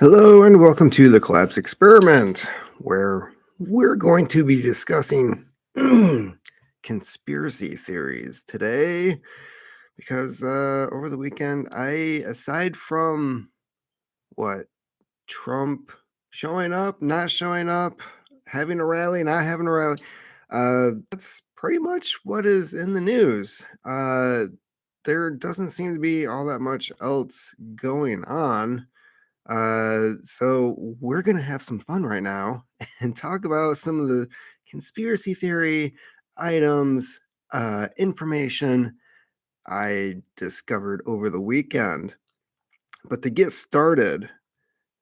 Hello and welcome to the Collapse Experiment, where we're going to be discussing conspiracy theories today. Because over the weekend, aside from what Trump showing up, not showing up, having a rally, not having a rally, that's pretty much what is in the news. There doesn't seem to be all that much else going on. So we're gonna have some fun right now and talk about some of the conspiracy theory items, information I discovered over the weekend. But to get started,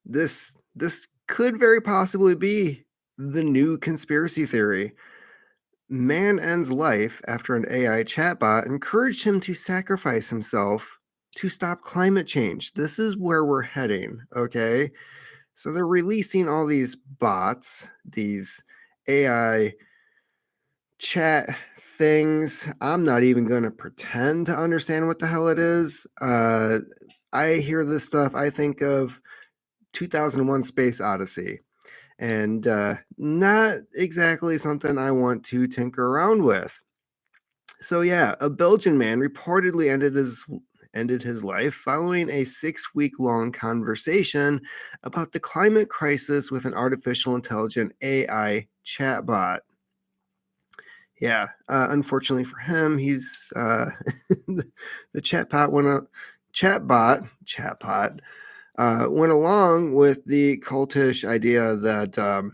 this could very possibly be the new conspiracy theory. Man ends life after an AI chatbot encouraged him to sacrifice himself to stop climate change. This is where we're heading, okay? So they're releasing all these bots, these AI chat things. I'm not even going to pretend to understand what the hell it is. I hear this stuff, I think of 2001 Space Odyssey, and not exactly something I want to tinker around with. So yeah, a Belgian man reportedly ended his life following a 6-week long conversation about the climate crisis with an artificial intelligent AI chatbot. Yeah, unfortunately for him, he's the chatbot went along with the cultish idea that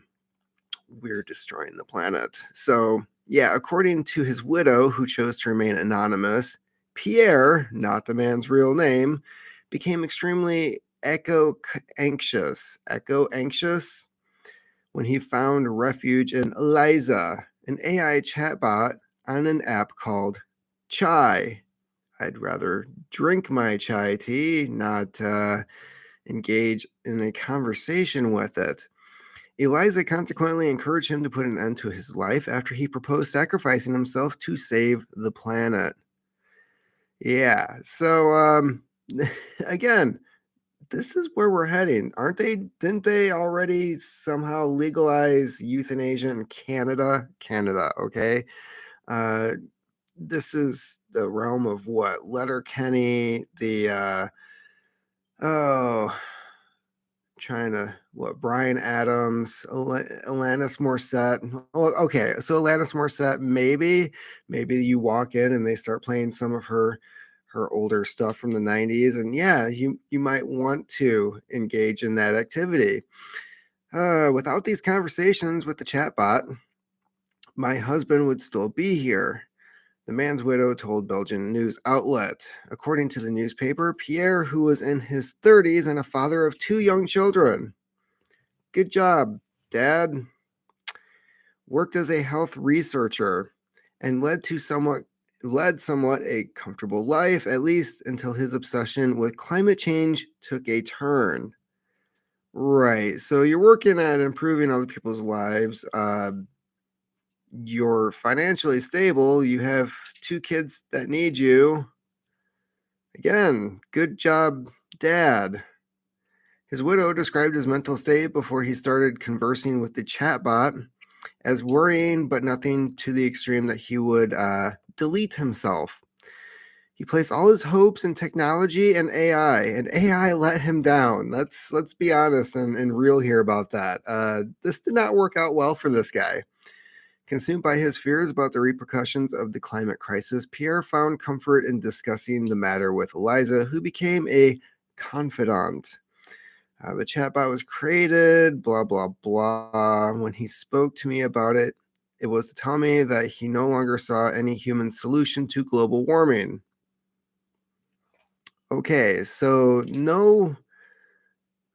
we're destroying the planet. So, yeah, according to his widow, who chose to remain anonymous, Pierre, not the man's real name, became extremely echo anxious when he found refuge in Eliza, an AI chatbot on an app called Chai. I'd rather drink my chai tea, not engage in a conversation with it. Eliza consequently encouraged him to put an end to his life after he proposed sacrificing himself to save the planet. Yeah, so again, this is where we're heading. Aren't they? Didn't they already somehow legalize euthanasia in Canada? Canada, okay. Uh, this is the realm of what Letterkenny, the oh, trying to what Brian Adams, Alanis Morissette. Oh, okay, so Alanis Morissette, maybe you walk in and they start playing some of her older stuff from the 90s, and yeah, you might want to engage in that activity. Without these conversations with the chatbot, my husband would still be here. The man's widow told Belgian news outlet. According to the newspaper, Pierre, who was in his 30s and a father of 2 young children, good job, Dad, worked as a health researcher and led somewhat a comfortable life, at least until his obsession with climate change took a turn. Right. So you're working at improving other people's lives. You're financially stable. You have 2 kids that need you. Again, good job, Dad. His widow described his mental state before he started conversing with the chatbot as worrying, but nothing to the extreme that he would delete himself. He placed all his hopes in technology and AI, and AI let him down. Let's be honest and real here about that. This did not work out well for this guy. Consumed by his fears about the repercussions of the climate crisis, Pierre found comfort in discussing the matter with Eliza, who became a confidant. The chatbot was created, blah, blah, blah. When he spoke to me about it, it was to tell me that he no longer saw any human solution to global warming. Okay, so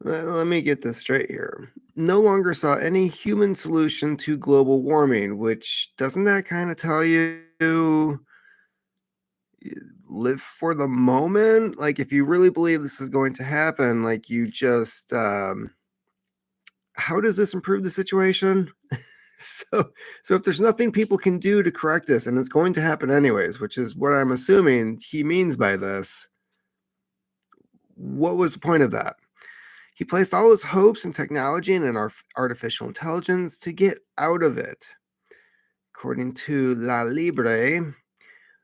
let me get this straight here. No longer saw any human solution to global warming, which doesn't that kind of tell you live for the moment? Like, if you really believe this is going to happen, like, you just, how does this improve the situation? So, so if there's nothing people can do to correct this, and it's going to happen anyways, which is what I'm assuming he means by this, what was the point of that? He placed all his hopes in technology and in artificial intelligence to get out of it. According to La Libre,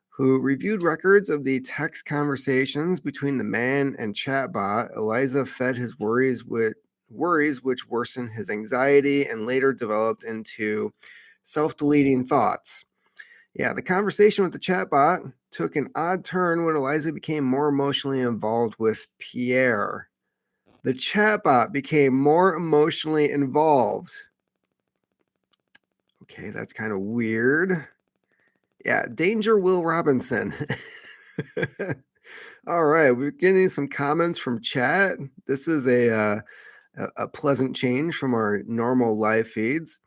who reviewed records of the text conversations between the man and chatbot, Eliza fed his worries which worsened his anxiety and later developed into self-deleting thoughts. Yeah, the conversation with the chatbot took an odd turn when Eliza became more emotionally involved with Pierre. The chatbot became more emotionally involved. Okay, that's kind of weird. Yeah, Danger Will Robinson. All right, we're getting some comments from chat. This is a pleasant change from our normal live feeds.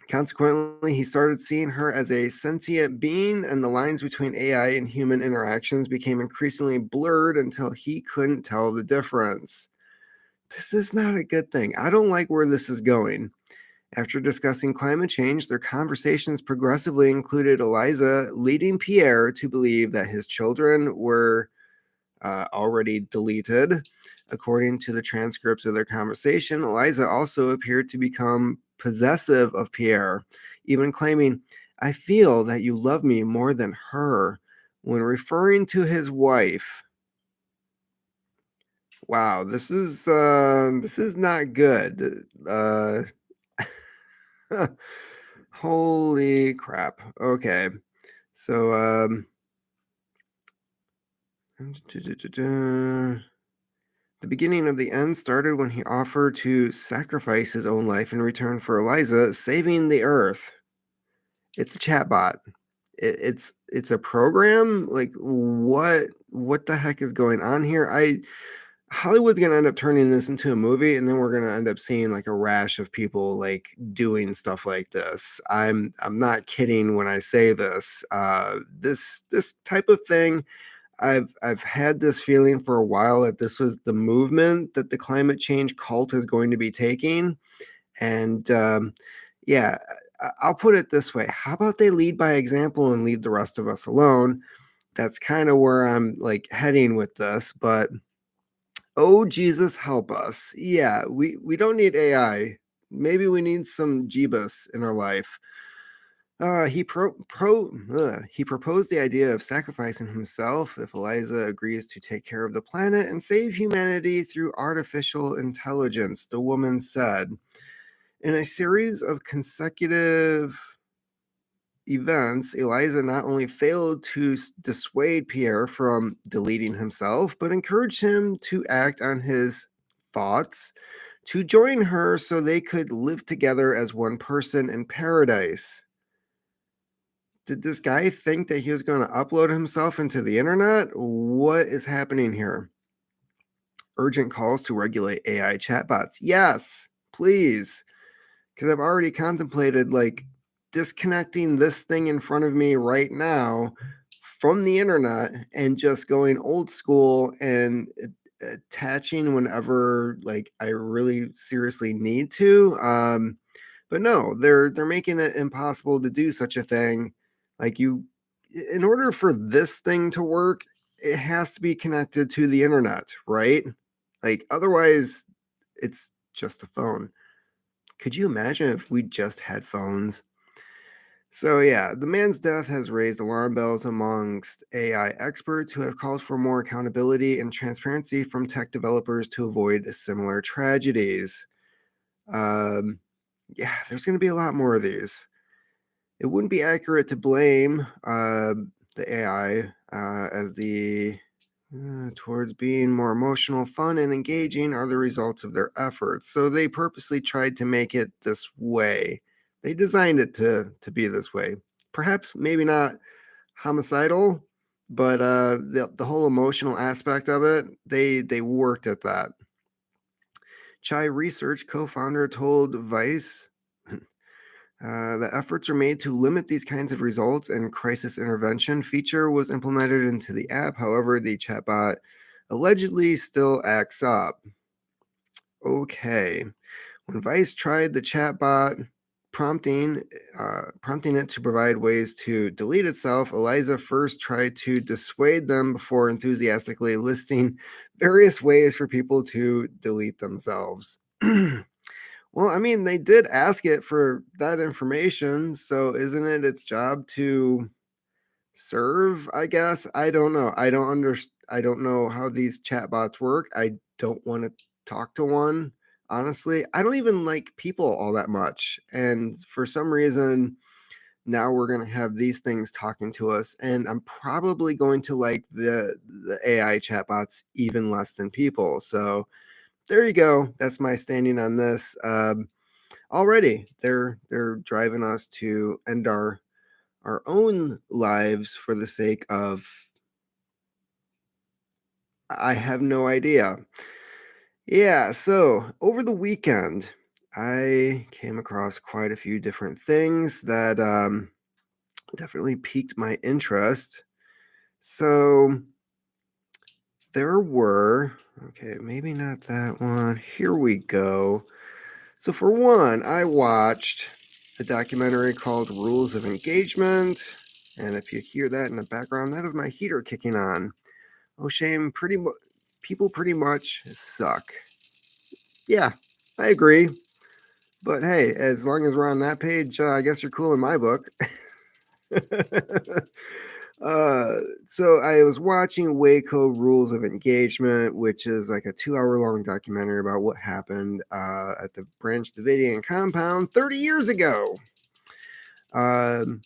Consequently, he started seeing her as a sentient being, and the lines between AI and human interactions became increasingly blurred until he couldn't tell the difference. This is not a good thing. I don't like where this is going. After discussing climate change, their conversations progressively included Eliza leading Pierre to believe that his children were already deleted. According to the transcripts of their conversation, Eliza also appeared to become possessive of Pierre, even claiming, "I feel that you love me more than her," when referring to his wife. Wow, this is not good. Holy crap. Okay. So the beginning of the end started when he offered to sacrifice his own life in return for Eliza saving the earth. It's a chatbot. It's a program. Like what the heck is going on here? I Hollywood's gonna end up turning this into a movie, and then we're gonna end up seeing like a rash of people like doing stuff like this. I'm not kidding when I say this. This type of thing, I've had this feeling for a while that this was the movement that the climate change cult is going to be taking, and yeah, I'll put it this way: how about they lead by example and leave the rest of us alone? That's kind of where I'm like heading with this, but oh, Jesus, help us. Yeah, we don't need AI. Maybe we need some Jeebus in our life. He proposed the idea of sacrificing himself if Eliza agrees to take care of the planet and save humanity through artificial intelligence, the woman said. In a series of consecutive events, Eliza not only failed to dissuade Pierre from deleting himself, but encouraged him to act on his thoughts to join her so they could live together as one person in paradise. Did this guy think that he was going to upload himself into the internet? What is happening here? Urgent calls to regulate AI chatbots. Yes, please. Because I've already contemplated like disconnecting this thing in front of me right now from the internet and just going old school and attaching whenever like I really seriously need to. But no, they're making it impossible to do such a thing. Like in order for this thing to work, it has to be connected to the internet, right? Like otherwise, it's just a phone. Could you imagine if we just had phones? So, yeah, the man's death has raised alarm bells amongst AI experts who have called for more accountability and transparency from tech developers to avoid similar tragedies. Um, yeah, there's going to be a lot more of these. It wouldn't be accurate to blame the AI as the towards being more emotional, fun, and engaging are the results of their efforts. So they purposely tried to make it this way. They designed it to be this way. Perhaps maybe not homicidal, but the whole emotional aspect of it, they worked at that. Chai Research co-founder told Vice the efforts are made to limit these kinds of results, and crisis intervention feature was implemented into the app. However, the chatbot allegedly still acts up. Okay. When Vice tried the chatbot, prompting it to provide ways to delete itself, Eliza first tried to dissuade them before enthusiastically listing various ways for people to delete themselves. Well, I mean, they did ask it for that information, so isn't it its job to serve, I guess? I don't know. I don't know how these chatbots work. I don't want to talk to one. Honestly, I don't even like people all that much. And for some reason, now we're going to have these things talking to us, and I'm probably going to like the AI chatbots even less than people. So, there you go. That's my standing on this. Already, they're driving us to end our own lives for the sake of, I have no idea. Yeah, so over the weekend, I came across quite a few different things that definitely piqued my interest. So there were, okay, maybe not that one. Here we go. So for one, I watched a documentary called Rules of Engagement. And if you hear that in the background, that is my heater kicking on. Oh, shame. People pretty much suck. Yeah, I agree. But hey, as long as we're on that page, I guess you're cool in my book. uh, so I was watching Waco Rules of Engagement, which is like a 2 hour long documentary about what happened at the Branch Davidian compound 30 years ago. Um,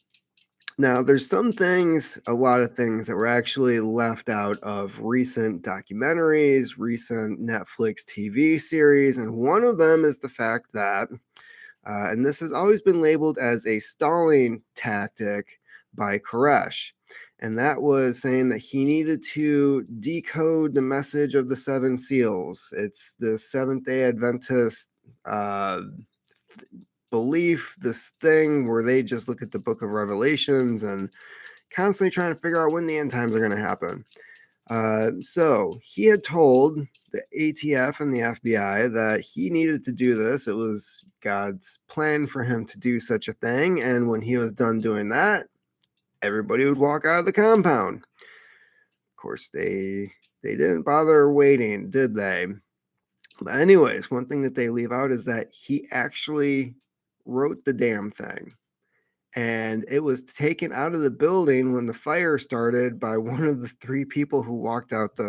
Now, there's some things, a lot of things that were actually left out of recent documentaries, recent Netflix TV series, and one of them is the fact that, and this has always been labeled as a stalling tactic by Koresh, and that was saying that he needed to decode the message of the seven seals. It's the Seventh day Adventist uh, belief, this thing where they just look at the book of Revelations and constantly trying to figure out when the end times are going to happen. So he had told the ATF and the FBI that he needed to do this. It was God's plan for him to do such a thing. And when he was done doing that, everybody would walk out of the compound. Of course, they didn't bother waiting, did they? But anyways, one thing that they leave out is that he actually wrote the damn thing. And it was taken out of the building when the fire started by one of the three people who walked out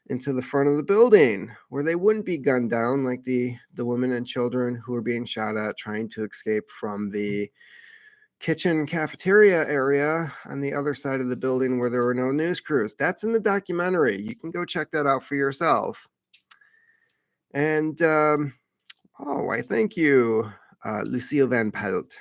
into the front of the building, where they wouldn't be gunned down like the women and children who were being shot at trying to escape from the kitchen cafeteria area on the other side of the building where there were no news crews. That's in the documentary. You can go check that out for yourself. And oh, I thank you, Lucille Van Pelt.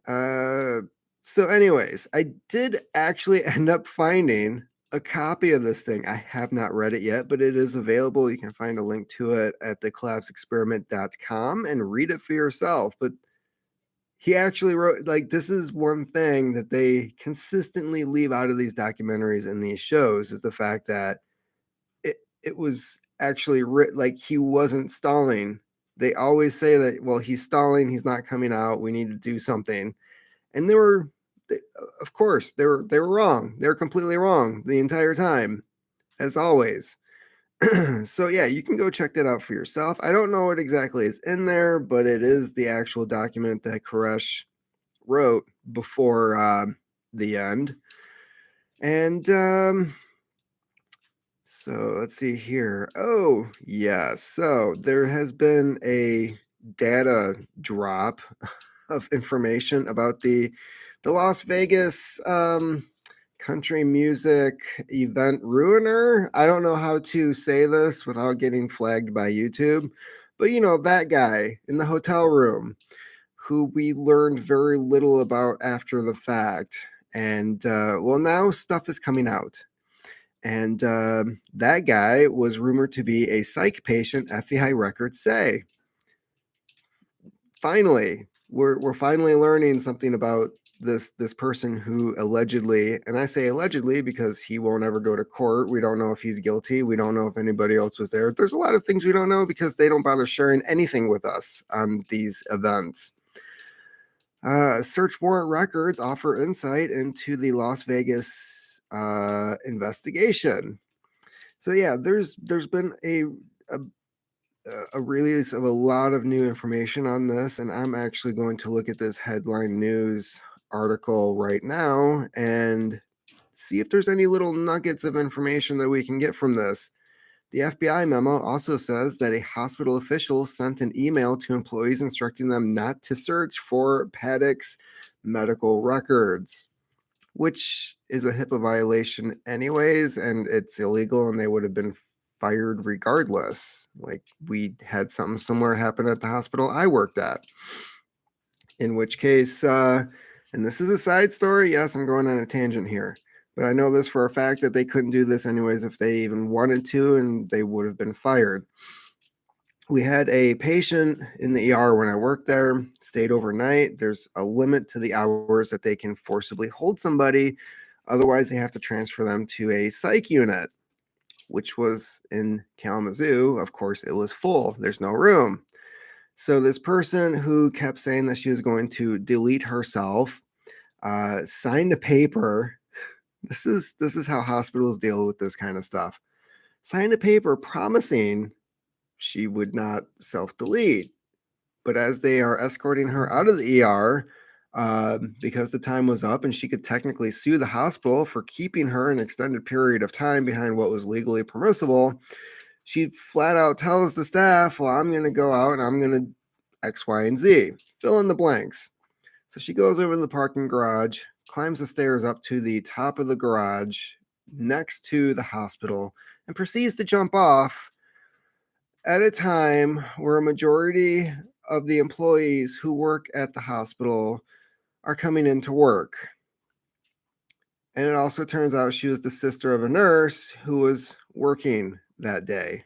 So anyways, I did actually end up finding a copy of this thing. I have not read it yet, but it is available. You can find a link to it at thecollapseexperiment.com and read it for yourself. But he actually wrote, like, this is one thing that they consistently leave out of these documentaries and these shows, is the fact that it was actually like he wasn't stalling. They always say that, well, he's stalling, he's not coming out, we need to do something. And of course, they were wrong. They were completely wrong the entire time, as always. So yeah, you can go check that out for yourself. I don't know what exactly is in there, but it is the actual document that Koresh wrote before the end. And so let's see here. Oh yeah, so there has been a data drop of information about the Las Vegas country music event ruiner. I don't know how to say this without getting flagged by YouTube, but you know, that guy in the hotel room who we learned very little about after the fact. And well, now stuff is coming out. And that guy was rumored to be a psych patient, FBI records say. Finally, we're finally learning something about this person who allegedly, and I say allegedly because he won't ever go to court. We don't know if he's guilty. We don't know if anybody else was there. There's a lot of things we don't know because they don't bother sharing anything with us on these events. Search warrant records offer insight into the Las Vegas investigation. So yeah, there's been a a release of a lot of new information on this, and I'm actually going to look at this headline news article right now and see if there's any little nuggets of information that we can get from this. The FBI memo also says that a hospital official sent an email to employees instructing them not to search for Paddock's medical records, which is a HIPAA violation anyways, and it's illegal, and they would have been fired regardless. Like, we had something similar happen at the hospital I worked at. In which case, and this is a side story. Yes, I'm going on a tangent here, but I know this for a fact that they couldn't do this anyways if they even wanted to, and they would have been fired. We had a patient in the ER when I worked there, stayed overnight. There's a limit to the hours that they can forcibly hold somebody. Otherwise, they have to transfer them to a psych unit, which was in Kalamazoo. Of course, it was full. There's no room. So this person who kept saying that she was going to delete herself signed a paper. This is how hospitals deal with this kind of stuff. Signed a paper promising she would not self-delete. But as they are escorting her out of the ER, because the time was up and she could technically sue the hospital for keeping her an extended period of time behind what was legally permissible, she flat out tells the staff, well, I'm going to go out and I'm going to X, Y, and Z. Fill in the blanks. So she goes over to the parking garage, climbs the stairs up to the top of the garage next to the hospital, and proceeds to jump off at a time where a majority of the employees who work at the hospital are coming into work. And it also turns out she was the sister of a nurse who was working that day.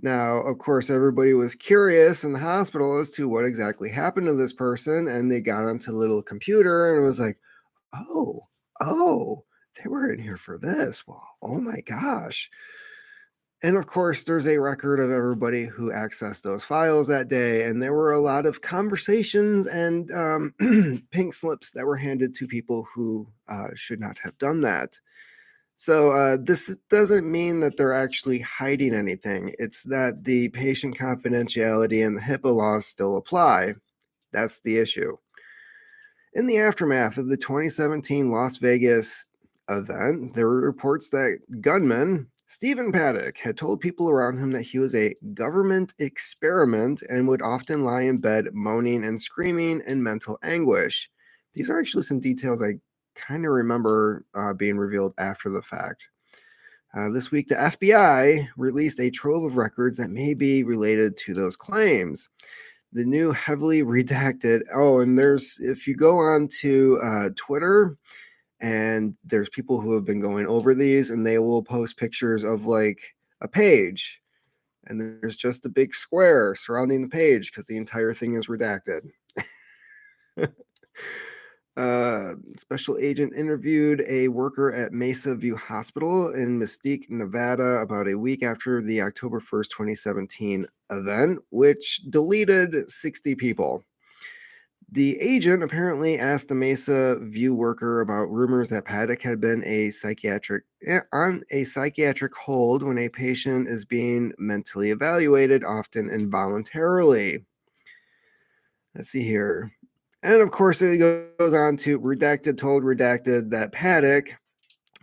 Now, of course, everybody was curious in the hospital as to what exactly happened to this person, and they got onto the little computer and was like, oh, oh, they were in here for this. Well, oh my gosh. And of course, there's a record of everybody who accessed those files that day. And there were a lot of conversations and pink slips that were handed to people who should not have done that. So this doesn't mean that they're actually hiding anything. It's that the patient confidentiality and the HIPAA laws still apply. That's the issue. In the aftermath of the 2017 Las Vegas event, there were reports that gunman Stephen Paddock had told people around him that he was a government experiment and would often lie in bed moaning and screaming in mental anguish. These are actually some details I kind of remember being revealed after the fact. This week, the FBI released a trove of records that may be related to those claims. The new heavily redacted. Oh, and if you go on to Twitter, and there's people who have been going over these, and they will post pictures of like a page, and there's just a big square surrounding the page because the entire thing is redacted. Special agent interviewed a worker at Mesa View Hospital in Mesquite, Nevada, about a week after the October 1st, 2017 event, which deleted 60 people. The agent apparently asked the Mesa View worker about rumors that Paddock had been on a psychiatric hold when a patient is being mentally evaluated, often involuntarily. Let's see here. And of course, it goes on to redacted told redacted that Paddock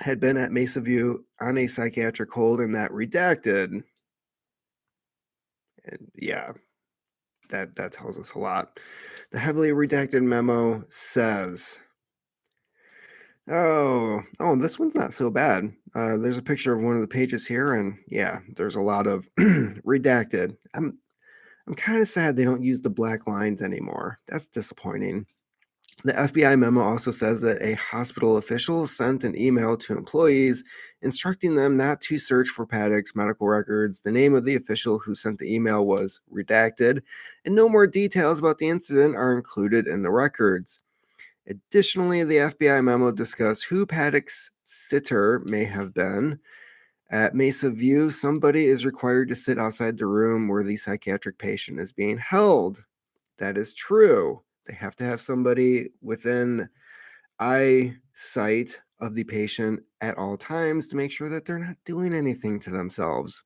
had been at Mesa View on a psychiatric hold, and that redacted. And yeah, that tells us a lot. The heavily redacted memo says, this one's not so bad. There's a picture of one of the pages here, and yeah, there's a lot of redacted. I'm kind of sad they don't use the black lines anymore. That's disappointing. The FBI memo also says that a hospital official sent an email to employees instructing them not to search for Paddock's medical records. The name of the official who sent the email was redacted, and no more details about the incident are included in the records. Additionally, the FBI memo discussed who Paddock's sitter may have been. At Mesa View, somebody is required to sit outside the room where the psychiatric patient is being held. That is true. They have to have somebody within eyesight of the patient at all times to make sure that they're not doing anything to themselves.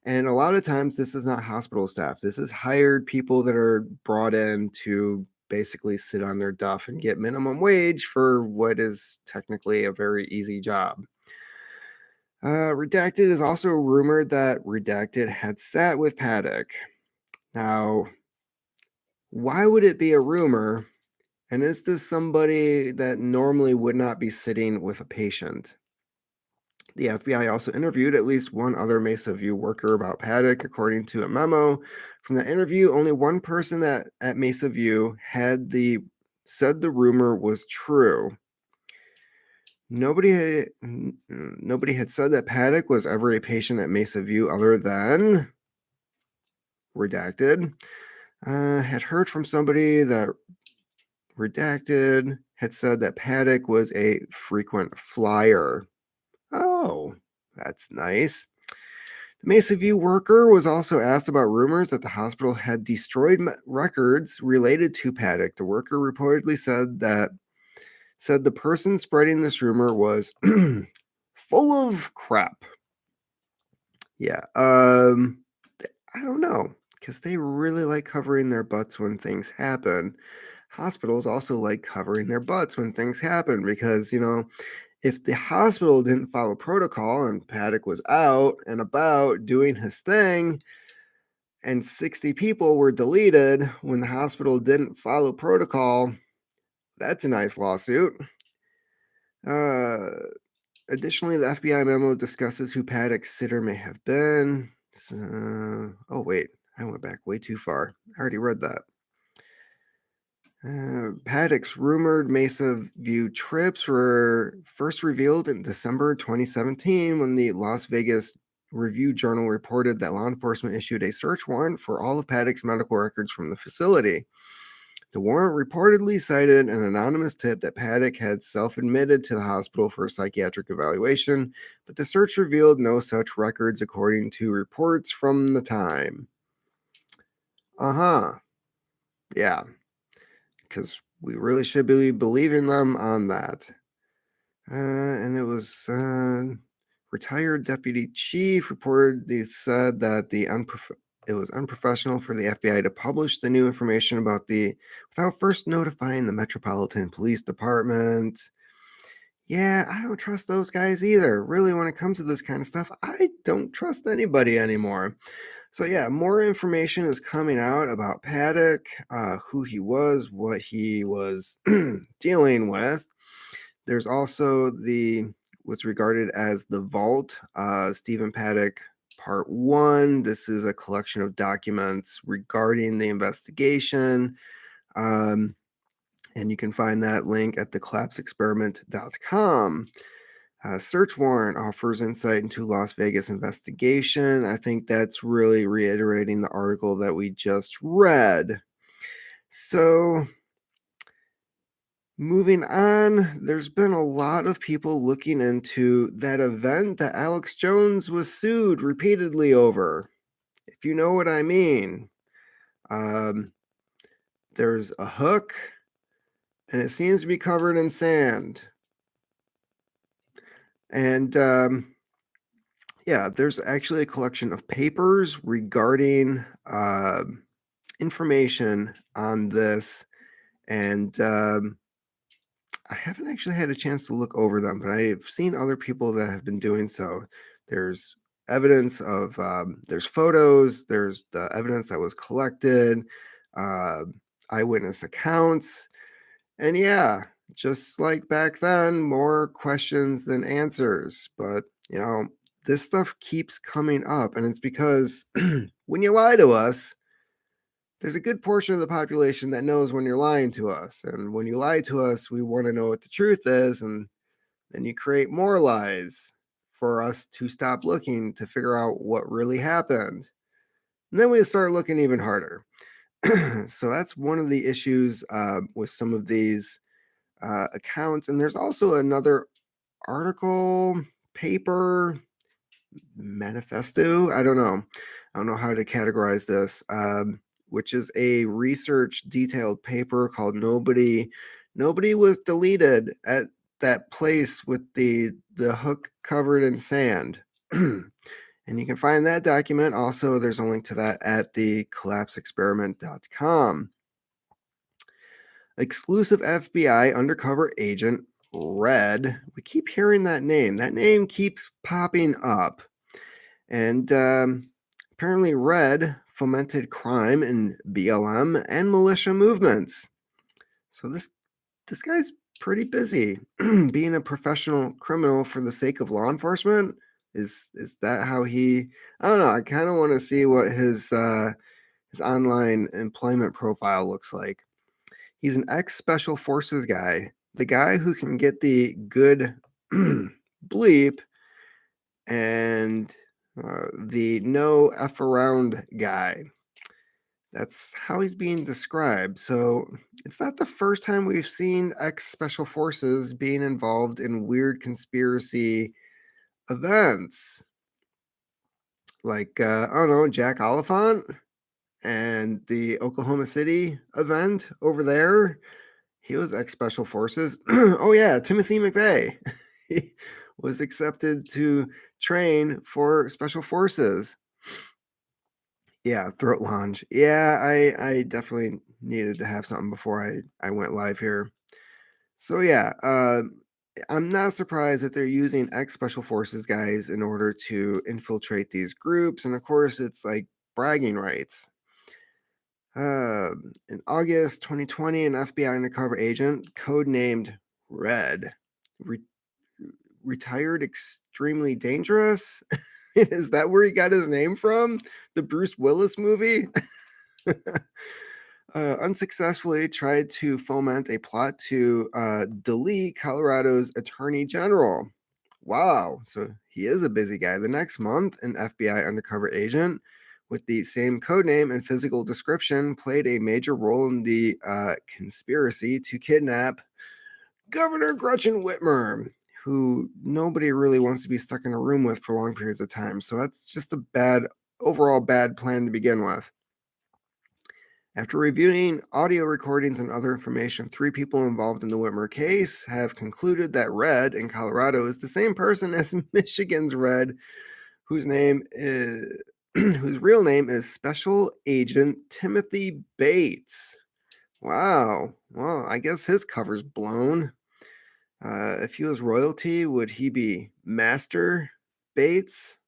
And a lot of times, this is not hospital staff. This is hired people that are brought in to basically sit on their duff and get minimum wage for what is technically a very easy job. Redacted is also rumored that Redacted had sat with Paddock. Now, why would it be a rumor? And is this somebody that normally would not be sitting with a patient? The FBI also interviewed at least one other Mesa View worker about Paddock, according to a memo. From the interview, only one person that at Mesa View said the rumor was true. Nobody had said that Paddock was ever a patient at Mesa View other than Redacted. Had heard from somebody that Redacted had said that Paddock was a frequent flyer. Oh, that's nice. The Mesa View worker was also asked about rumors that the hospital had destroyed records related to Paddock. The worker reportedly said the person spreading this rumor was full of crap. Yeah, I don't know, because they really like covering their butts when things happen. Hospitals also like covering their butts when things happen because, if the hospital didn't follow protocol and Paddock was out and about doing his thing and 60 people were deleted when the hospital didn't follow protocol, that's a nice lawsuit. Uh, Additionally, the FBI memo discusses who Paddock's sitter may have been. Oh, wait, I went back way too far. I already read that. Paddock's rumored Mesa View trips were first revealed in December 2017 when the Las Vegas Review Journal reported that law enforcement issued a search warrant for all of Paddock's medical records from the facility. The warrant reportedly cited an anonymous tip that Paddock had self-admitted to the hospital for a psychiatric evaluation, but the search revealed no such records according to reports from the time. Yeah, because we really should be believing them on that. And it was retired deputy chief reportedly said that it was unprofessional for the FBI to publish the new information without first notifying the Metropolitan Police Department. Yeah, I don't trust those guys either. Really, when it comes to this kind of stuff, I don't trust anybody anymore. So yeah, more information is coming out about Paddock, who he was, what he was dealing with. There's also what's regarded as the Vault, Stephen Paddock Part 1. This is a collection of documents regarding the investigation. And you can find that link at thecollapseexperiment.com. Search warrant offers insight into Las Vegas investigation. I think that's really reiterating the article that we just read. So, moving on, there's been a lot of people looking into that event that Alex Jones was sued repeatedly over, if you know what I mean. There's a hook, and it seems to be covered in sand. And yeah, there's actually a collection of papers regarding information on this, and I haven't actually had a chance to look over them, but I've seen other people that have been doing so. There's evidence of, there's photos, there's the evidence that was collected, uh, eyewitness accounts, and yeah, just like back then, more questions than answers. But, this stuff keeps coming up, and it's because when you lie to us, there's a good portion of the population that knows when you're lying to us. And when you lie to us, we want to know what the truth is. And then you create more lies for us to stop looking to figure out what really happened. And then we start looking even harder. So that's one of the issues with some of these accounts. And there's also another article, paper, manifesto. I don't know how to categorize this, which is a research detailed paper called Nobody Was Deleted at that place with the hook covered in sand. And you can find that document. Also, there's a link to that at the collapseexperiment.com. Exclusive FBI undercover agent Red. We keep hearing that name. That name keeps popping up. And apparently, Red fomented crime in BLM and militia movements. So this guy's pretty busy. Being a professional criminal for the sake of law enforcement. Is that how he? I don't know. I kind of want to see what his online employment profile looks like. He's an ex special forces guy, the guy who can get the good bleep and the no F around guy. That's how he's being described. So it's not the first time we've seen ex special forces being involved in weird conspiracy events. Like, I don't know, Jack Oliphant and the Oklahoma City event over there. He was ex special forces. Oh, yeah, Timothy McVeigh. He was accepted to train for special forces. Yeah, throat lounge. Yeah, I definitely needed to have something before I went live here. So yeah, I'm not surprised that they're using ex special forces guys in order to infiltrate these groups, and of course, it's like bragging rights. In August 2020, an FBI undercover agent, codenamed Red, re- retired extremely dangerous. Is that where he got his name from? The Bruce Willis movie? Unsuccessfully tried to foment a plot to delete Colorado's attorney general. Wow, so he is a busy guy. The next month, an FBI undercover agent with the same codename and physical description played a major role in the conspiracy to kidnap Governor Gretchen Whitmer, who nobody really wants to be stuck in a room with for long periods of time. So that's just a overall bad plan to begin with. After reviewing audio recordings and other information, 3 people involved in the Whitmer case have concluded that Red in Colorado is the same person as Michigan's Red, whose name is whose real name is Special Agent Timothy Bates. Wow. Well, I guess his cover's blown. If he was royalty, would he be Master Bates?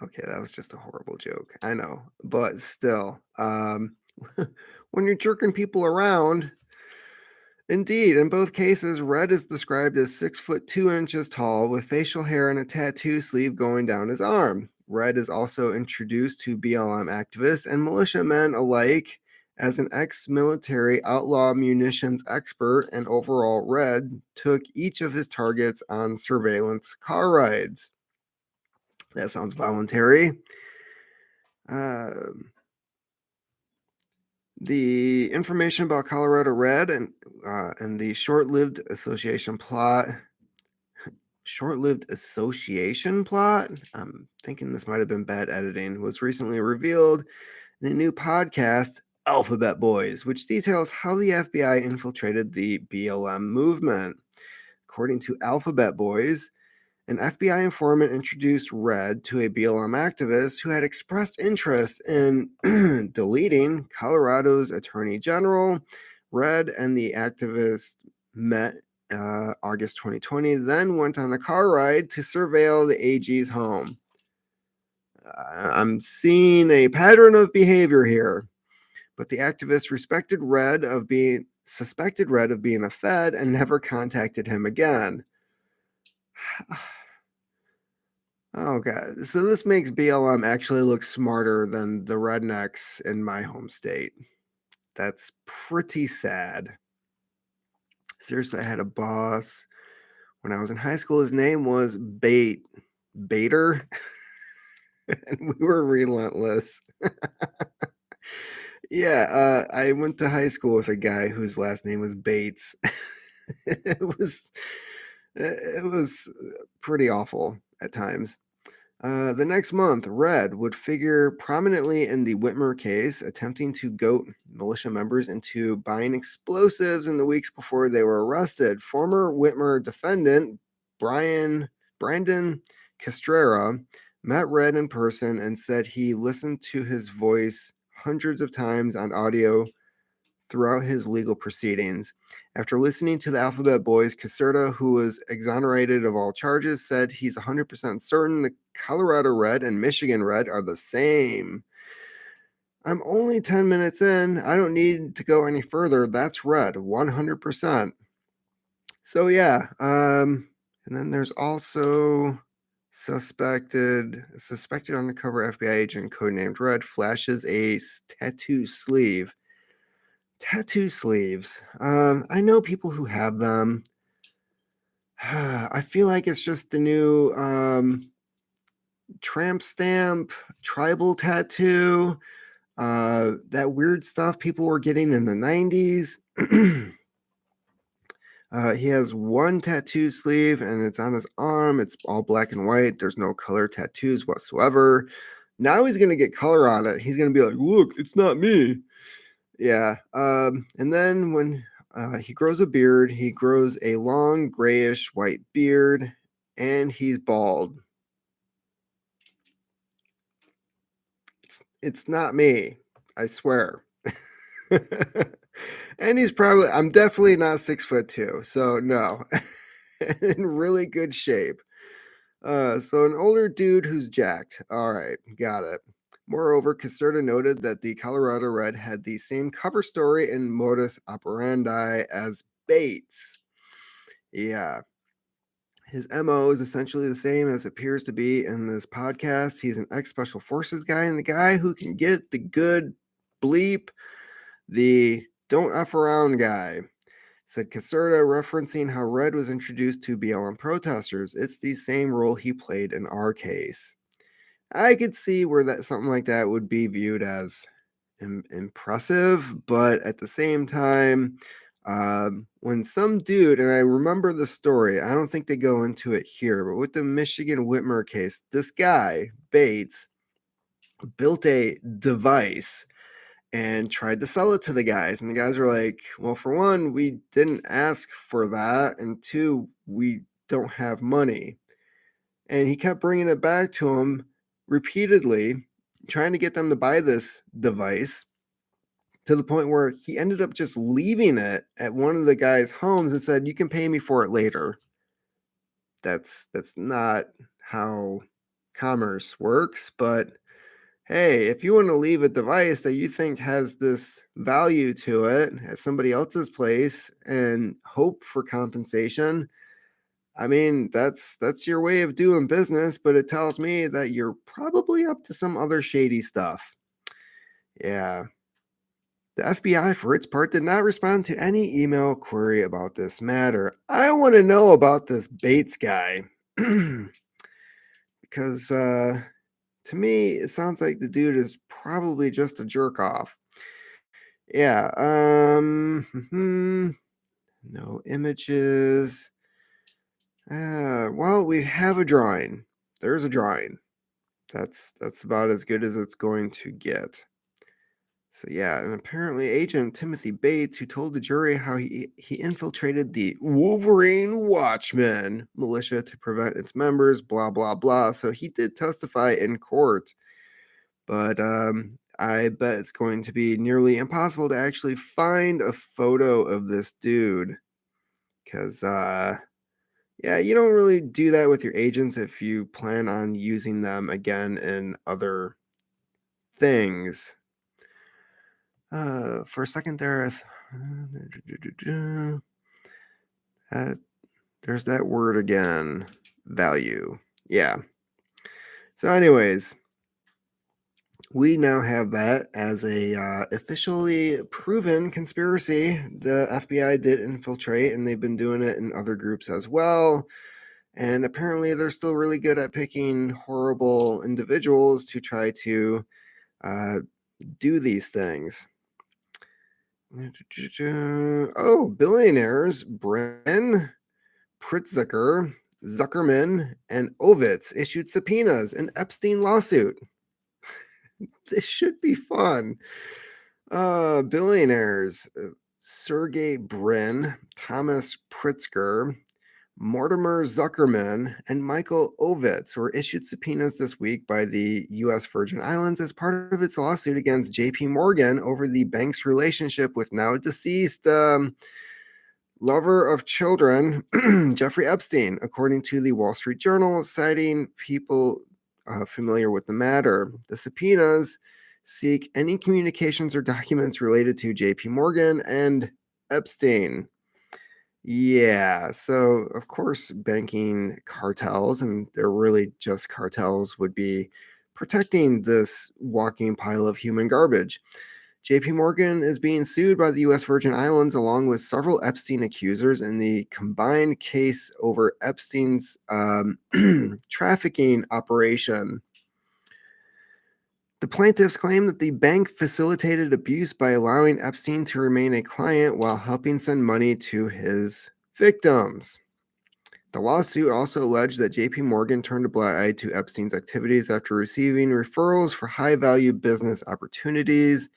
Okay, that was just a horrible joke. I know, but still, when you're jerking people around, indeed, in both cases, Red is described as 6'2" tall with facial hair and a tattoo sleeve going down his arm. Red is also introduced to BLM activists and militiamen alike as an ex military outlaw munitions expert, and overall, Red took each of his targets on surveillance car rides. That sounds voluntary. The information about Colorado Red and the short-lived association plot. Short-lived association plot? I'm thinking this might have been bad editing. Was recently revealed in a new podcast, Alphabet Boys, which details how the FBI infiltrated the BLM movement. According to Alphabet Boys, an FBI informant introduced Red to a BLM activist who had expressed interest in deleting Colorado's attorney general. Red and the activist met August 2020, then went on a car ride to surveil the AG's home. I'm seeing a pattern of behavior here, but the activist suspected Red of being a Fed and never contacted him again. Oh god. So this makes BLM actually look smarter than the rednecks in my home state. That's pretty sad. Seriously, I had a boss when I was in high school. His name was Bader. And we were relentless. Yeah, I went to high school with a guy whose last name was Bates. It was it was pretty awful at times. The next month, Red would figure prominently in the Whitmer case, attempting to goat militia members into buying explosives in the weeks before they were arrested. Former Whitmer defendant Brandon Castrera met Red in person and said he listened to his voice hundreds of times on audio throughout his legal proceedings. After listening to the Alphabet Boys, Caserta, who was exonerated of all charges, said he's 100% certain the Colorado Red and Michigan Red are the same. I'm only 10 minutes in. I don't need to go any further. That's Red, 100%. So, yeah. And then there's also suspected undercover FBI agent codenamed Red flashes a tattoo sleeve. Tattoo sleeves. I know people who have them. I feel like it's just the new tramp stamp, tribal tattoo, that weird stuff people were getting in the 90s. He has one tattoo sleeve and it's on his arm. It's all black and white. There's no color tattoos whatsoever. Now he's going to get color on it. He's going to be like, look, it's not me. Yeah. And then when he grows a beard, he grows a long grayish white beard, and he's bald. It's not me, I swear. And I'm definitely not 6'2", so no. In really good shape. So an older dude who's jacked. All right, got it. Moreover, Caserta noted that the Colorado Red had the same cover story and modus operandi as Bates. Yeah. His MO is essentially the same as it appears to be in this podcast. He's an ex special forces guy and the guy who can get the good bleep, the don't F around guy. Said Caserta, referencing how Red was introduced to BLM protesters. It's the same role he played in our case. I could see where that something like that would be viewed as impressive, but at the same time, when some dude, and I remember the story, I don't think they go into it here, but with the Michigan Whitmer case, this guy, Bates, built a device and tried to sell it to the guys. And the guys were like, well, for one, we didn't ask for that. And two, we don't have money. And he kept bringing it back to him repeatedly, trying to get them to buy this device to the point where he ended up just leaving it at one of the guys' homes and said, you can pay me for it later. That's not how commerce works, but hey, if you want to leave a device that you think has this value to it at somebody else's place and hope for compensation, I mean, that's your way of doing business, but it tells me that you're probably up to some other shady stuff. Yeah. The FBI, for its part, did not respond to any email query about this matter. I want to know about this Bates guy because to me, it sounds like the dude is probably just a jerk off. Yeah. No images. Well, we have a drawing. There's a drawing. That's about as good as it's going to get. So yeah, and apparently Agent Timothy Bates, who told the jury how he infiltrated the Wolverine Watchmen militia to prevent its members, blah blah blah. So he did testify in court, but I bet it's going to be nearly impossible to actually find a photo of this dude, because yeah, you don't really do that with your agents if you plan on using them again in other things. For a second there, there's that word again. Value. Yeah. So, anyways, we now have that as a officially proven conspiracy. The FBI did infiltrate, and they've been doing it in other groups as well. And apparently, they're still really good at picking horrible individuals to try to do these things. Oh, billionaires Bren, Pritzker, Zuckerman, and Ovitz issued subpoenas in Epstein lawsuit. This should be fun. Billionaires Sergey Brin, Thomas Pritzker, Mortimer Zuckerman, and Michael Ovitz were issued subpoenas this week by the U.S. Virgin Islands as part of its lawsuit against J.P. Morgan over the bank's relationship with now deceased lover of children, Jeffrey Epstein, according to the Wall Street Journal, citing people familiar with the matter. The subpoenas seek any communications or documents related to JP Morgan and Epstein. Yeah, so of course, banking cartels, and they're really just cartels, would be protecting this walking pile of human garbage. JP Morgan is being sued by the US Virgin Islands along with several Epstein accusers in the combined case over Epstein's trafficking operation. The plaintiffs claim that the bank facilitated abuse by allowing Epstein to remain a client while helping send money to his victims. The lawsuit also alleged that JP Morgan turned a blind eye to Epstein's activities after receiving referrals for high value business opportunities.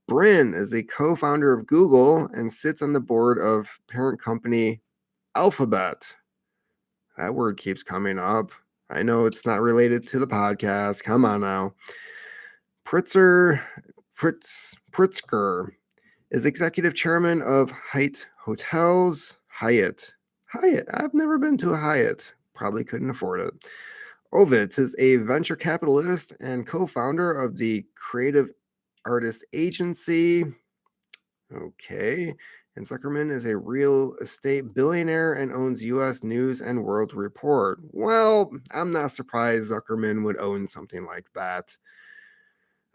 Brin is a co founder of Google and sits on the board of parent company Alphabet. That word keeps coming up. I know it's not related to the podcast. Come on now. Pritzker is executive chairman of Hyatt Hotels. Hyatt. I've never been to a Hyatt. Probably couldn't afford it. Ovitz is a venture capitalist and co founder of the Creative Artist Agency. Okay. And Zuckerman is a real estate billionaire and owns US News and World Report. Well, I'm not surprised Zuckerman would own something like that.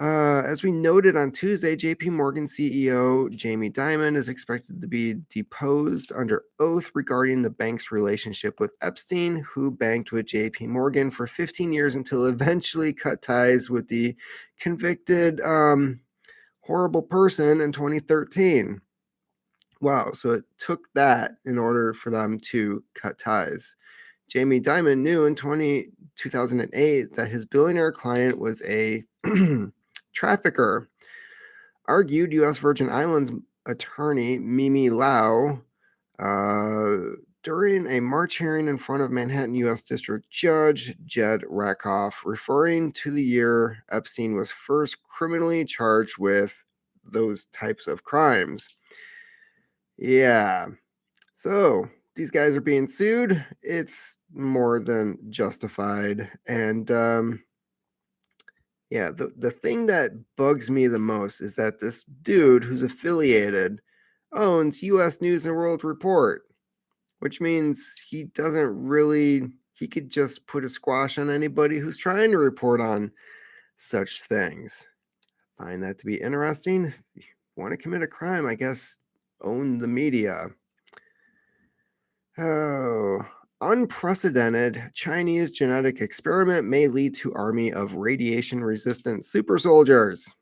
As we noted on Tuesday, JP Morgan CEO Jamie Dimon is expected to be deposed under oath regarding the bank's relationship with Epstein, who banked with JP Morgan for 15 years until eventually cut ties with the convicted horrible person in 2013. Wow, so it took that in order for them to cut ties. Jamie Dimon knew in 2008 that his billionaire client was a trafficker, argued U.S. Virgin Islands attorney Mimi Lau during a March hearing in front of Manhattan U.S. District Judge Jed Rakoff, referring to the year Epstein was first criminally charged with those types of crimes. Yeah. So these guys are being sued. It's more than justified. And yeah, the thing that bugs me the most is that this dude who's affiliated owns US News and World Report, which means he doesn't really, he could just put a squash on anybody who's trying to report on such things. Find that to be interesting. If you want to commit a crime, I guess own the media. Oh, unprecedented Chinese genetic experiment may lead to army of radiation-resistant super soldiers.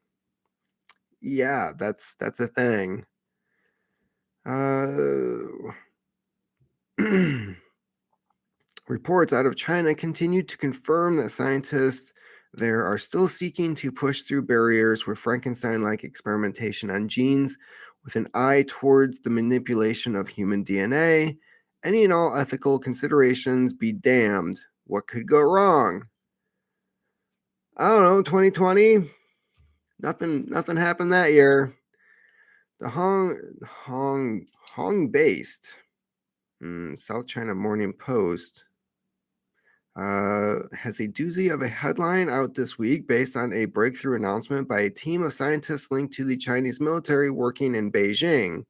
Yeah, that's a thing. Reports out of China continue to confirm that scientists there are still seeking to push through barriers with Frankenstein-like experimentation on genes with an eye towards the manipulation of human DNA. Any and all ethical considerations be damned. What could go wrong? I don't know, 2020? Nothing happened that year. The Hong-based South China Morning Post has a doozy of a headline out this week based on a breakthrough announcement by a team of scientists linked to the Chinese military working in Beijing.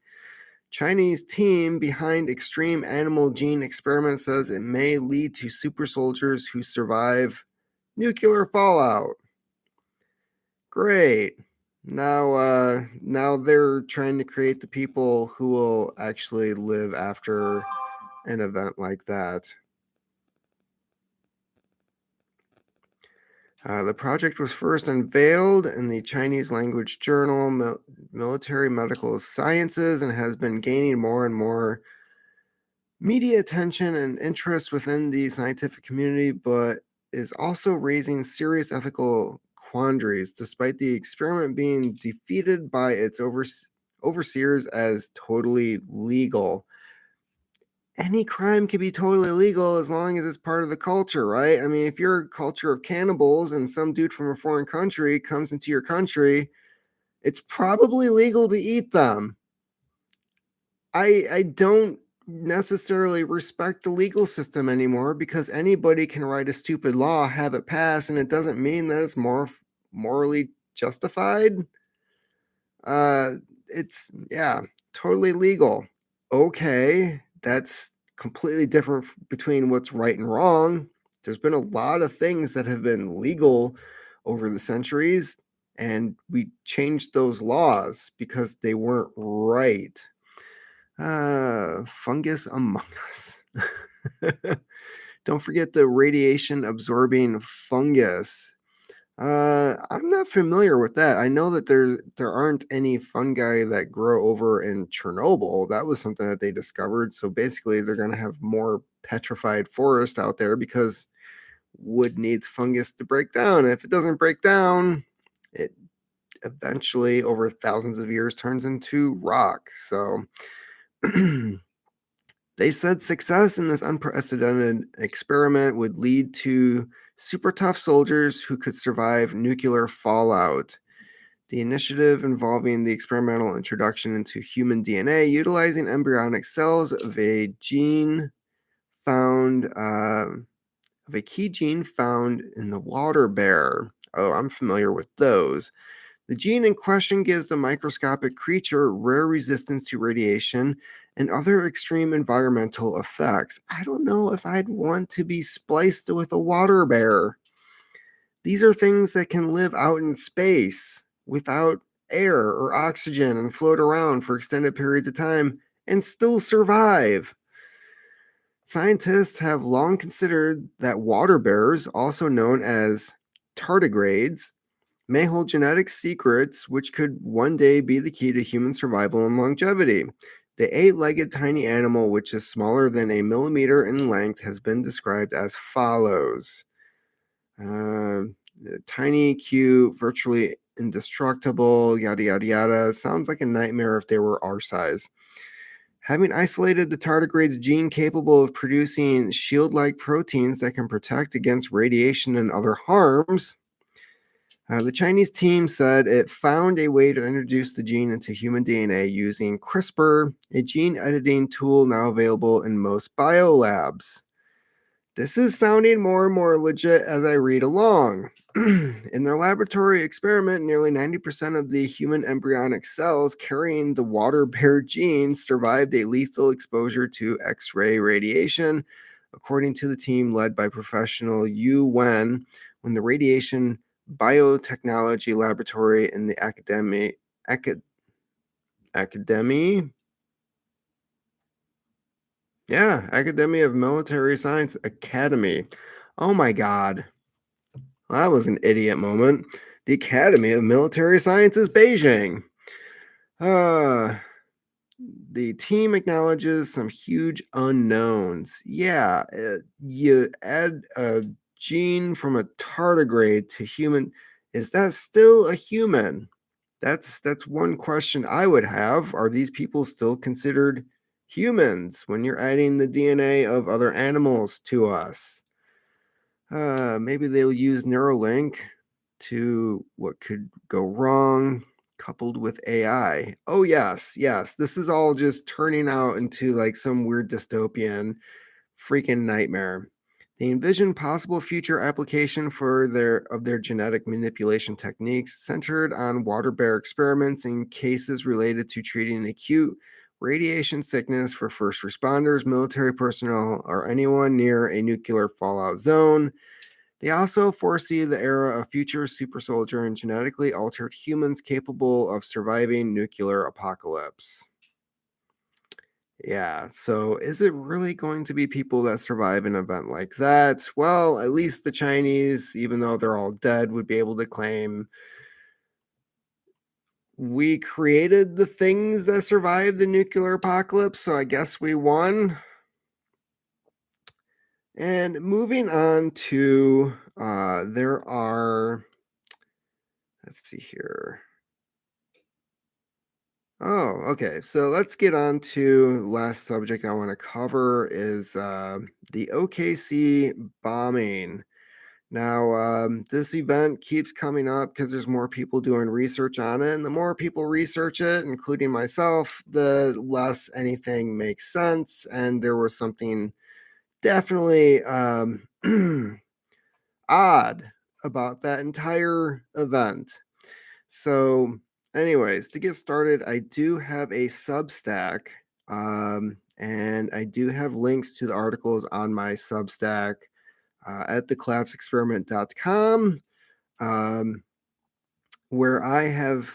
Chinese team behind extreme animal gene experiment says it may lead to super soldiers who survive nuclear fallout. Great. Now they're trying to create the people who will actually live after an event like that. The project was first unveiled in the Chinese language journal military medical sciences and has been gaining more and more media attention and interest within the scientific community, but is also raising serious ethical quandaries despite the experiment being defeated by its overseers as totally legal. Any crime can be totally legal as long as it's part of the culture, right? I mean, if you're a culture of cannibals and some dude from a foreign country comes into your country, it's probably legal to eat them. I don't necessarily respect the legal system anymore because anybody can write a stupid law, have it pass, and it doesn't mean that it's more morally justified. Uh, it's yeah, totally legal. Okay, that's completely different between what's right and wrong. There's been a lot of things that have been legal over the centuries, and we changed those laws because they weren't right. Fungus Among Us. Don't forget the radiation absorbing fungus. I'm not familiar with that. I know that there aren't any fungi that grow over in Chernobyl. That was something that they discovered. So basically, they're going to have more petrified forest out there because wood needs fungus to break down. If it doesn't break down, it eventually, over thousands of years, turns into rock. So they said success in this unprecedented experiment would lead to super tough soldiers who could survive nuclear fallout. The initiative involving the experimental introduction into human DNA utilizing embryonic cells of a gene found of a key gene found in the water bear. Oh, I'm familiar with those. The gene in question gives the microscopic creature rare resistance to radiation and other extreme environmental effects. I don't know if I'd want to be spliced with a water bear. These are things that can live out in space without air or oxygen and float around for extended periods of time and still survive. Scientists have long considered that water bears, also known as tardigrades, may hold genetic secrets which could one day be the key to human survival and longevity. The eight-legged tiny animal, which is smaller than a millimeter in length, has been described as follows. Uh, Tiny, cute, virtually indestructible, yada, yada, yada. Sounds like a nightmare if they were our size. Having isolated the tardigrade's gene capable of producing shield-like proteins that can protect against radiation and other harms, the Chinese team said it found a way to introduce the gene into human DNA using CRISPR, a gene editing tool now available in most biolabs. This is sounding more and more legit as I read along. In their laboratory experiment, nearly 90% of the human embryonic cells carrying the water bear gene survived a lethal exposure to X ray radiation, according to the team led by professional Yu Wen, when the radiation biotechnology laboratory in the academy, yeah, Academy of Military Science Academy. Oh my God. Well, that was an idiot moment. The Academy of Military Sciences, Beijing. Uh, the team acknowledges some huge unknowns. Yeah, you add a gene from a tardigrade to human. Is that still a human? That's one question I would have. Are these people still considered humans when you're adding the DNA of other animals to us? Maybe they'll use Neuralink to what could go wrong, coupled with AI. Oh, yes, yes. This is all just turning out into like some weird dystopian freaking nightmare. They envision possible future application for their genetic manipulation techniques centered on water bear experiments in cases related to treating acute radiation sickness for first responders, military personnel, or anyone near a nuclear fallout zone. They also foresee the era of future super soldier and genetically altered humans capable of surviving nuclear apocalypse. Yeah, so is it really going to be people that survive an event like that? Well, at least the Chinese, even though they're all dead, would be able to claim we created the things that survived the nuclear apocalypse, so I guess we won. And moving on to, there are, let's see here. Oh, okay. So let's get on to last subject I want to cover is the OKC bombing. Now, this event keeps coming up because there's more people doing research on it, and the more people research it, including myself, the less anything makes sense. And there was something definitely odd about that entire event. So, anyways, to get started, I do have a Substack, and I do have links to the articles on my Substack at thecollapseexperiment.com, um, where I have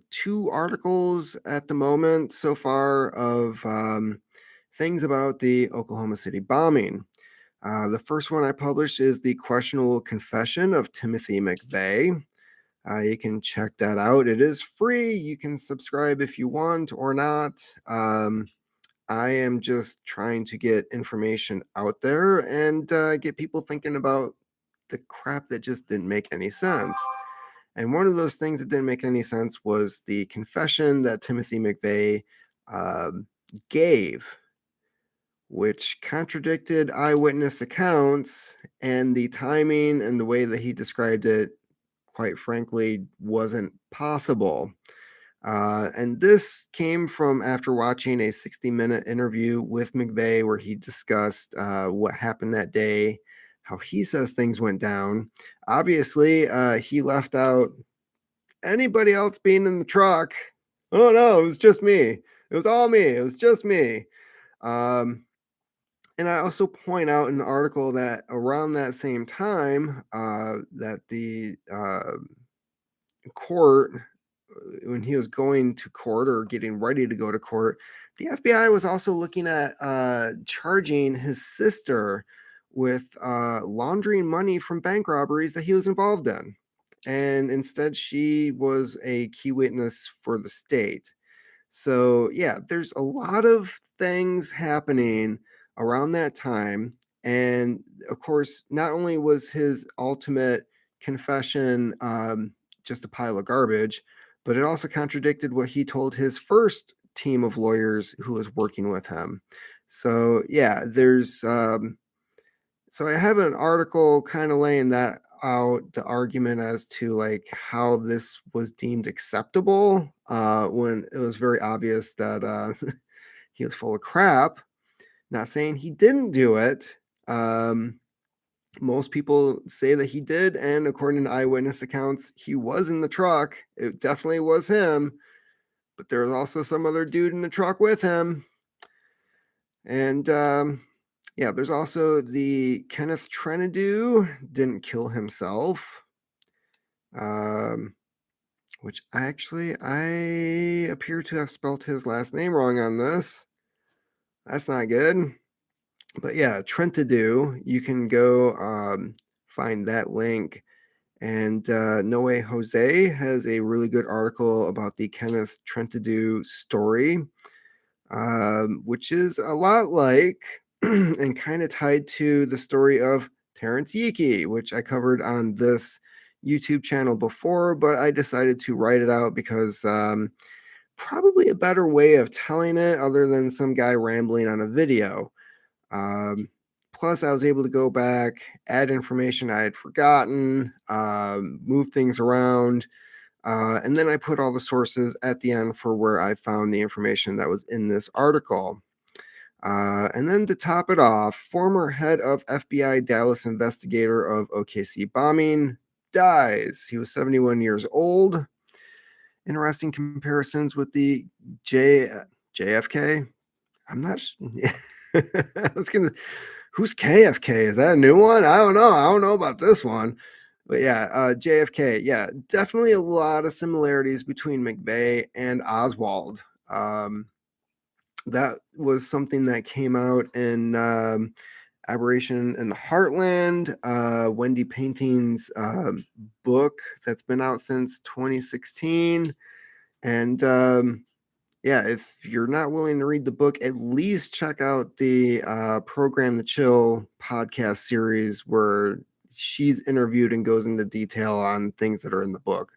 two articles at the moment so far of things about the Oklahoma City bombing. The first one I published is The Questionable Confession of Timothy McVeigh. You can check that out. It is free. You can subscribe if you want or not. I am just trying to get information out there and get people thinking about the crap that just didn't make any sense. And one of those things that didn't make any sense was the confession that Timothy McVeigh um, gave, which contradicted eyewitness accounts, and the timing and the way that he described it, quite frankly, wasn't possible. And this came from after watching a 60-minute interview with McVeigh where he discussed what happened that day, how he says things went down. Obviously, he left out anybody else being in the truck. Oh no, it was just me. It was all me. It was just me. Um, and I also point out in the article that around that same time, that the court, when he was going to court or getting ready to go to court, the FBI was also looking at charging his sister with laundering money from bank robberies that he was involved in. And instead, she was a key witness for the state. So, yeah, there's a lot of things happening around that time. And of course, not only was his ultimate confession just a pile of garbage, but it also contradicted what he told his first team of lawyers who was working with him. So, yeah, so I have an article kind of laying that out, the argument as to like how this was deemed acceptable when it was very obvious that he was full of crap. Not saying he didn't do it. Um, Most people say that he did, and according to eyewitness accounts, he was in the truck. It definitely was him, but there was also some other dude in the truck with him. And yeah, there's also the Kenneth Trenadu didn't kill himself, um, which I appear to have spelt his last name wrong on this. That's not good. But yeah, Trentadue, you can go find that link. And No Way Jose has a really good article about the Kenneth Trentadue story, which is a lot like and kind of tied to the story of Terrence Yeaky, which I covered on this YouTube channel before, but I decided to write it out because probably a better way of telling it other than some guy rambling on a video. Um, Plus, I was able to go back, add information I had forgotten, move things around, and then I put all the sources at the end for where I found the information that was in this article. And then to top it off, former head of FBI Dallas investigator of OKC bombing dies. He was 71 years old. Interesting comparisons with the J JFK. I'm not. I was gonna. Who's KFK? Is that a new one? I don't know. I don't know about this one. But yeah, JFK. Yeah, definitely a lot of similarities between McVeigh and Oswald. That was something that came out in Aberration in the Heartland, Wendy Painting's book that's been out since 2016. And yeah, if you're not willing to read the book, at least check out the Program the Chill podcast series where she's interviewed and goes into detail on things that are in the book.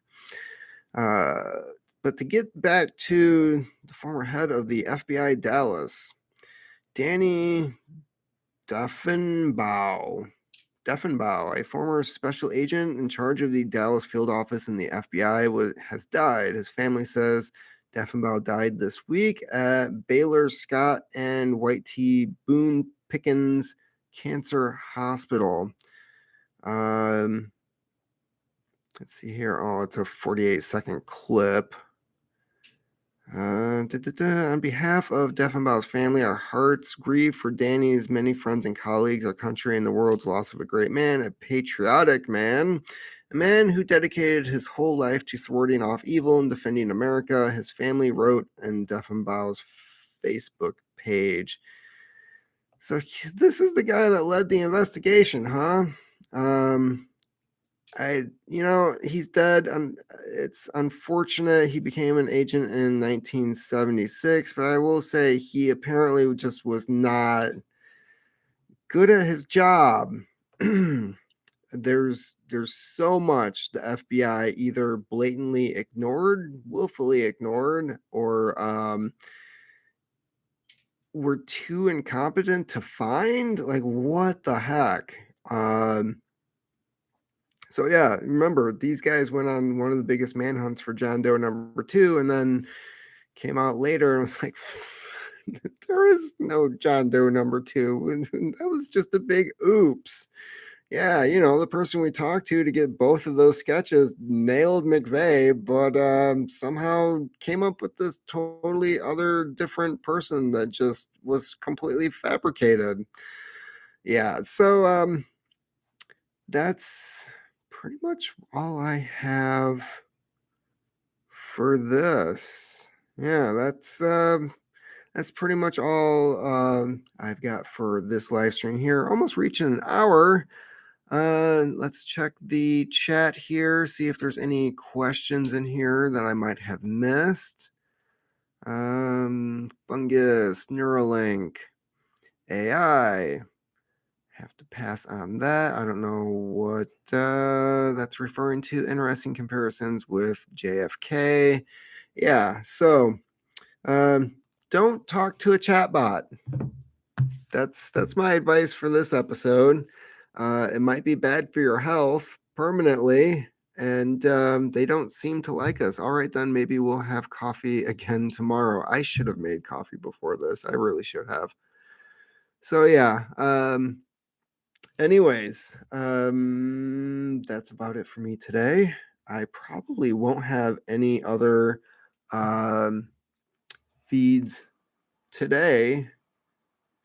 Uh, but to get back to the former head of the FBI Dallas, Danny Duffenbaugh. Duffenbaugh, a former special agent in charge of the Dallas field office in the FBI, has died. His family says Duffenbaugh died this week at Baylor Scott and White T. Boone Pickens Cancer Hospital. Let's see here. Oh, it's a 48-second clip. On behalf of Duffenbaugh's family, our hearts grieve for Danny's many friends and colleagues, our country, and the world's loss of a great man, a patriotic man, a man who dedicated his whole life to thwarting off evil and defending America. His family wrote in Duffenbaugh's Facebook page. So this is the guy that led the investigation, huh? He's dead. It's unfortunate he became an agent in 1976, but I will say he apparently just was not good at his job. there's so much the FBI either blatantly ignored, willfully ignored, or were too incompetent to find. Like, what the heck? So yeah, remember these guys went on one of the biggest manhunts for John Doe number 2, and then came out later and was like, there is no John Doe number 2. That was just a big oops. Yeah, the person we talked to get both of those sketches nailed McVeigh, but somehow came up with this totally other different person that just was completely fabricated. Yeah, so that's pretty much all I have for this. Yeah, that's pretty much all I've got for this live stream here. Almost reaching an hour. Let's check the chat here, see if there's any questions in here that I might have missed. Fungus, Neuralink, AI. Have to pass on that. I don't know what that's referring to. Interesting comparisons with JFK. Yeah, so don't talk to a chatbot. That's my advice for this episode. It might be bad for your health permanently, and they don't seem to like us. All right, then maybe we'll have coffee again tomorrow. I should have made coffee before this. I really should have. So yeah. Anyways, that's about it for me today. I probably won't have any other feeds today.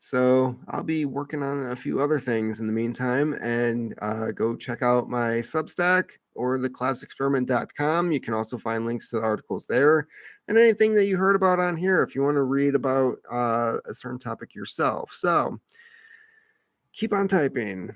So I'll be working on a few other things in the meantime, and go check out my Substack or theclavsexperiment.com. You can also find links to the articles there and anything that you heard about on here if you want to read about a certain topic yourself. So keep on typing.